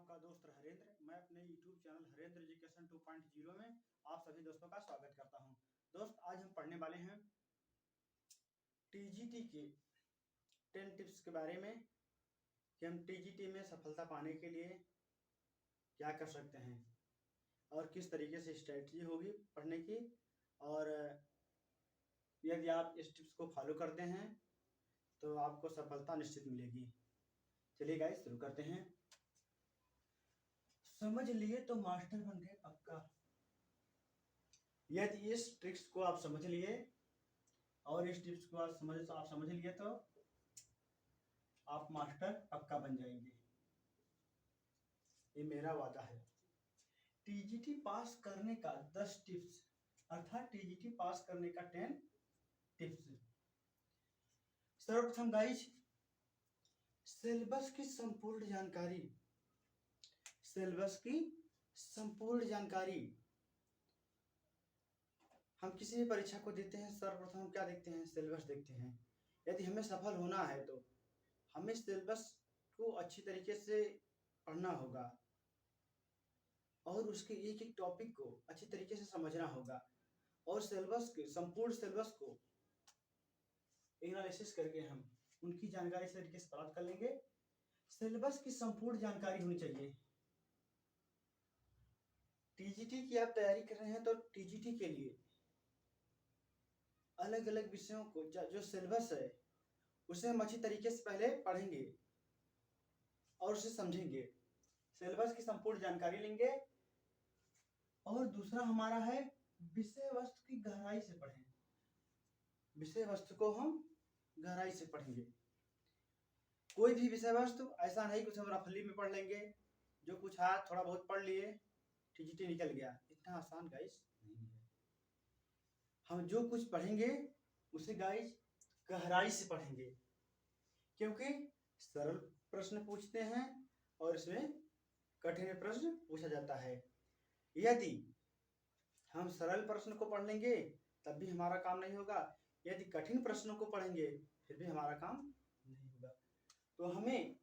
आपका दोस्त हरेंद्र। मैं अपने YouTube चैनल हरेंद्र एजुकेशन 2.0 में आप सभी दोस्तों का स्वागत करता हूं। दोस्त, आज हम पढ़ने वाले हैं TGT के 10 टिप्स के बारे में कि हम TGT में सफलता पाने के लिए क्या कर सकते हैं और किस तरीके से स्ट्रेटजी होगी पढ़ने की, और यदि आप इस टिप्स को फॉलो करते हैं तो आपको सफलता निश्चित मिलेगी। चलिए गाइस, शुरू करते हैं। समझ लिए तो मास्टर बन गए पक्का। यदि इस ट्रिक्स को आप समझ लिए और इस टिप्स को आप समझ लिए तो आप मास्टर पक्का बन जाएंगे, ये मेरा वादा है। TGT पास करने का 10 टिप्स, अर्थात TGT पास करने का 10 टिप्स। सर्वप्रथम गाइस, सिलेबस की संपूर्ण जानकारी। सिलेबस की संपूर्ण जानकारी। हम किसी भी परीक्षा को देते हैं, सर्वप्रथम हम क्या देखते हैं? सिलेबस देखते हैं। यदि हमें सफल होना है तो हमें सिलेबस को अच्छी तरीके से पढ़ना होगा और उसके एक एक टॉपिक को अच्छी तरीके से समझना होगा, और सिलेबस के संपूर्ण सिलेबस को एनालिसिस करके हम उनकी जानकारी से तरीके से प्राप्त कर लेंगे। सिलेबस की संपूर्ण जानकारी होनी चाहिए। TGT की आप तैयारी कर रहे हैं तो TGT के लिए अलग अलग विषयों को जो सिलेबस है उसे हम अच्छी तरीके से पहले पढ़ेंगे और उसे समझेंगे। सिलेबस की संपूर्ण जानकारी लेंगे। और दूसरा हमारा है विषय वस्तु की गहराई से पढ़ें। विषय वस्तु को हम गहराई से पढ़ेंगे। कोई भी विषय वस्तु ऐसा नहीं कुछ हम रफली में पढ़ लेंगे, जो कुछ है थोड़ा बहुत पढ़ लिए TGT निकल गया। इतना आसान गाइस नहीं है। हम जो कुछ पढ़ेंगे उसे गाइस गहराई से पढ़ेंगे, क्योंकि सरल प्रश्न पूछते हैं और इसमें कठिन प्रश्न पूछा जाता है। यदि हम सरल प्रश्न को पढ़ लेंगे तब भी हमारा काम नहीं होगा, यदि कठिन प्रश्नों को पढ़ेंगे फिर भी हमारा काम नहीं होगा। तो हमें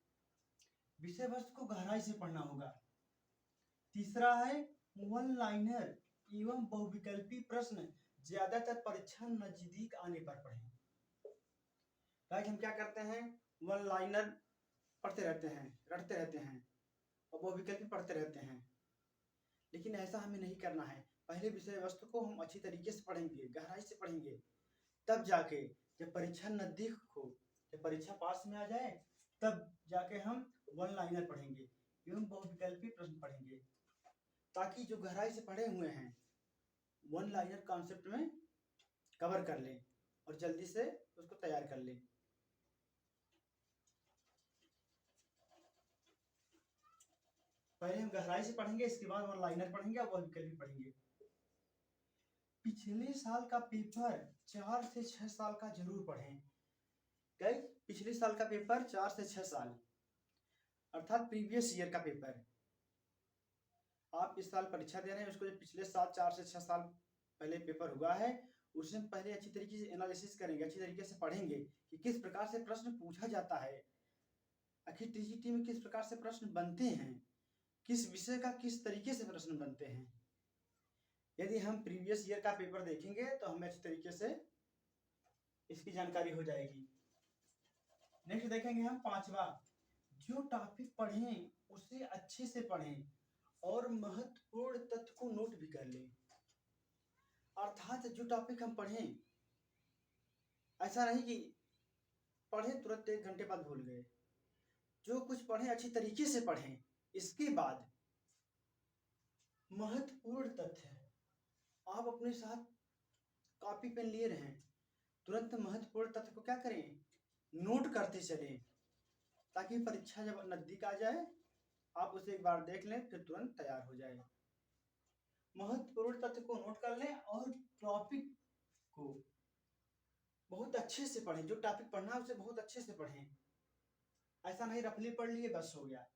विषय वस्तु को गहराई से पढ़ना होगा। तीसरा है वन लाइनर एवं बहुविकल्पी प्रश्न ज्यादातर परीक्षा नजदीक आने पर पढ़ें। गाइस, हम क्या करते हैं? वन लाइनर पढ़ते रहते हैं, रटते रहते हैं और बहुविकल्पी पढ़ते रहते हैं, लेकिन ऐसा हमें नहीं करना है। पहले विषय वस्तु को हम अच्छी तरीके से पढ़ेंगे, गहराई से पढ़ेंगे, तब जाके जब परीक्षा नजदीक हो, जब परीक्षा पास में आ जाए, तब जाके हम वन लाइनर पढ़ेंगे एवं बहुविकल्पी प्रश्न पढ़ेंगे, ताकि जो गहराई से पढ़े हुए हैं वन लाइनर कॉन्सेप्ट में कवर कर लें और जल्दी से उसको तैयार कर लें। पहले हम गहराई से पढ़ेंगे, इसके बाद वन लाइनर पढ़ेंगे और बहुविकल्पी पढ़ेंगे। पिछले साल का पेपर 4 से 6 साल का जरूर पढ़ें। गाइस, पिछले साल का पेपर 4 से 6 साल अर्थात प्रीवियस ईयर का पेपर, आप इस साल परीक्षा दे रहे हैं, उसको जो पिछले साल 4 से 6 साल पहले पेपर हुआ है उसे पहले अच्छी तरीके से एनालिसिस करेंगे, अच्छी तरीके से पढ़ेंगे कि किस प्रकार से प्रश्न पूछा जाता है, आखिर TGT में किस प्रकार से प्रश्न बनते हैं, किस विषय का किस तरीके से प्रश्न बनते हैं। यदि हम प्रीवियस ईयर का पेपर देखेंगे तो हमें अच्छी तरीके से इसकी जानकारी हो जाएगी। नेक्स्ट देखेंगे हम पांचवा, जो टॉपिक पढ़ें उसे अच्छे से पढ़ें और महत्वपूर्ण तथ्य को नोट भी कर लें। अर्थात जो टॉपिक हम पढ़ें, ऐसा नहीं कि पढ़ें तुरंत 1 घंटे बाद भूल गए। जो कुछ पढ़ें अच्छी तरीके से पढ़ें, इसके बाद महत्वपूर्ण तथ्य आप अपने साथ कॉपी पेन लिए रहें, तुरंत महत्वपूर्ण तथ्य को क्या करें? नोट करते चलें, ताकि परीक्षा जब नजदीक आ जाए आप उसे एक बार देख लें, फिर तुरंत तैयार हो जाए। महत्वपूर्ण तथ्य को नोट कर लें और टॉपिक को बहुत अच्छे से पढ़ें। जो टॉपिक पढ़ना है उसे बहुत अच्छे से पढ़ें, ऐसा नहीं रफली पढ़ लिए बस हो गया।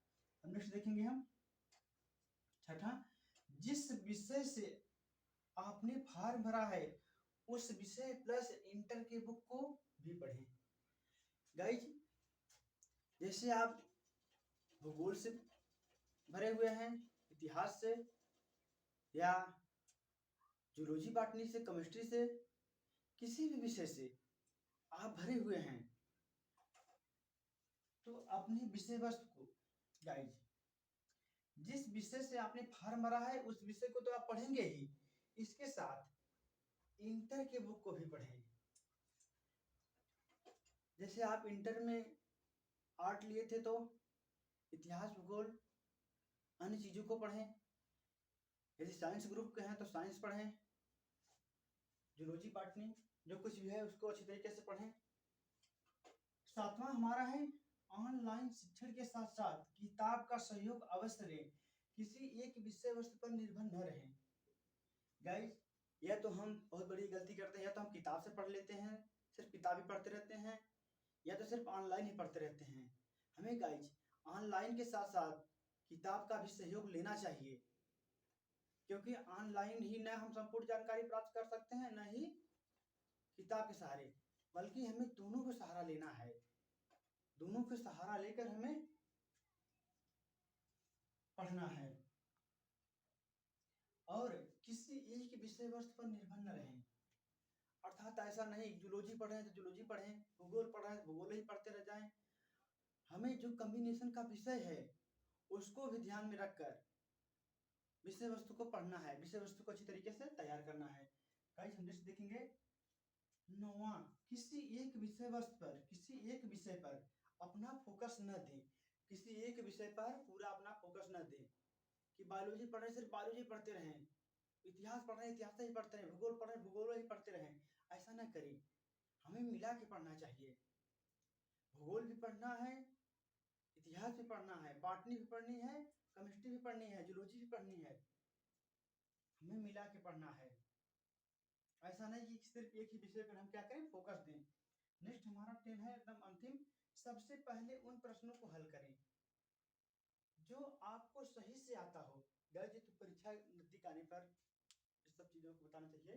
नेक्स्ट देखेंगे हम छठा, जिस विषय से आपने फॉर्म भरा है उस विषय प्लस इंटर के बुक को भी पढ़ें। गाइज, जैसे आप भूगोल से भरे हुए हैं, इतिहास से या जूलॉजी बॉटनी से, केमिस्ट्री से, किसी भी विषय से आप भरे हुए हैं, तो अपने विषय वस्तु को गाइज, जिस विषय से आपने फॉर्म भरा है उस विषय को तो आप पढ़ेंगे ही, इसके साथ इंटर के बुक को भी पढ़ें। जैसे आप इंटर में आर्ट लिए थे तो इतिहास, भूगोल, अन्य चीजों को पढ़ें। यदि साइंस ग्रुप के हैं तो साइंस पढ़ें, जूलॉजी बॉटनी जो कुछ भी है उसको अच्छी तरीके से पढ़ें। सातवां हमारा है ऑनलाइन शिक्षण के साथ साथ किताब का सहयोग अवश्य लें, किसी एक विषय वस्तु पर निर्भर न रहें। गाइस, यह तो हम बहुत बड़ी गलती करते हैं, या तो हम किताब से पढ़ लेते हैं, सिर्फ किताब ही पढ़ते रहते हैं, या तो सिर्फ ऑनलाइन ही पढ़ते रहते हैं। हमें गाइस ऑनलाइन के साथ साथ किताब का भी सहयोग लेना चाहिए, क्योंकि ऑनलाइन ही न हम संपूर्ण जानकारी प्राप्त कर सकते हैं, न ही किताब के सहारे, बल्कि हमें दोनों को सहारा लेना है। दोनों को सहारा लेकर हमें पढ़ना है और किसी एक विषय वस्तु पर निर्भर न रहें। अर्थात ऐसा नहीं जूलॉजी पढ़ रहे हैं तो जूलॉजी पढ़ें, भूगोल पढ़ रहे हैं तो भूगोल ही पढ़ते रह जाएं। हमें जो कॉम्बिनेशन का विषय है उसको भी ध्यान में रखकर विषय वस्तु को पढ़ना है, विषय वस्तु को अच्छी तरीके से तैयार करना है। गाइस, हम नेक्स्ट देखेंगे 9वां, किसी एक विषय वस्तु पर, किसी एक विषय पर अपना फोकस न दें। किसी एक विषय पर पूरा अपना फोकस न दें कि बायोलॉजी पढ़ रहे सिर्फ बायोलॉजी पढ़ते रहें, इतिहास पढ़ रहे इतिहास ही पढ़ते रहें, भूगोल पढ़ रहे भूगोल ही पढ़ते रहें। ऐसा न करें, हमें मिला के पढ़ना चाहिए। भूगोल भी पढ़ना है, इतिहास भी पढ़ना है, बॉटनी भी पढ़नी है, केमिस्ट्री भी पढ़नी है, जूलॉजी भी पढ़नी है, हमें मिला के पढ़ना है। ऐसा नहीं कि सिर्फ एक ही विषय पर हम क्या करें, फोकस दें। नेक्स्ट हमारा 10 है एकदम अंतिम, सबसे पहले उन प्रश्नों को हल करें जो आपको सही से आता हो। गाइस, तो परीक्षा नजदीक आने पर इस सब चीजों को बताना चाहिए,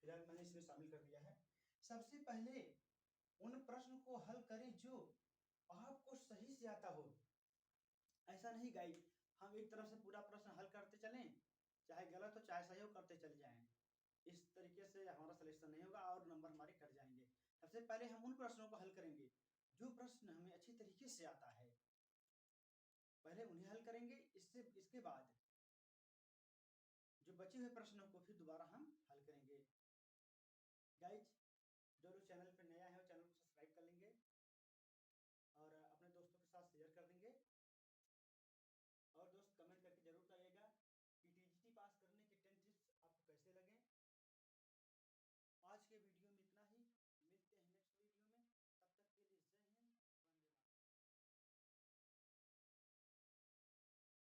फिलहाल मैंने इसमें शामिल कर दिया है। सबसे पहले उन प्रश्न को हल करें जो आपको सही से आता हो। ऐसा नहीं गाइस, हम एक तरफ से पूरा प्रश्न हल करते चलें, चाहे गलत हो चाहे सही हो, करते चले जाएं। इस तरीके से हमारा सिलेक्शन नहीं होगा और नंबर हमारे कट जाएंगे। सबसे पहले हम उन प्रश्नों को हल करेंगे जो प्रश्न हमें अच्छी तरीके से आता है, पहले उन्हें हल करेंगे। इसके बाद जो बचे हुए प्रश्नों को फिर दोबारा हम हल करेंगे। गाइस,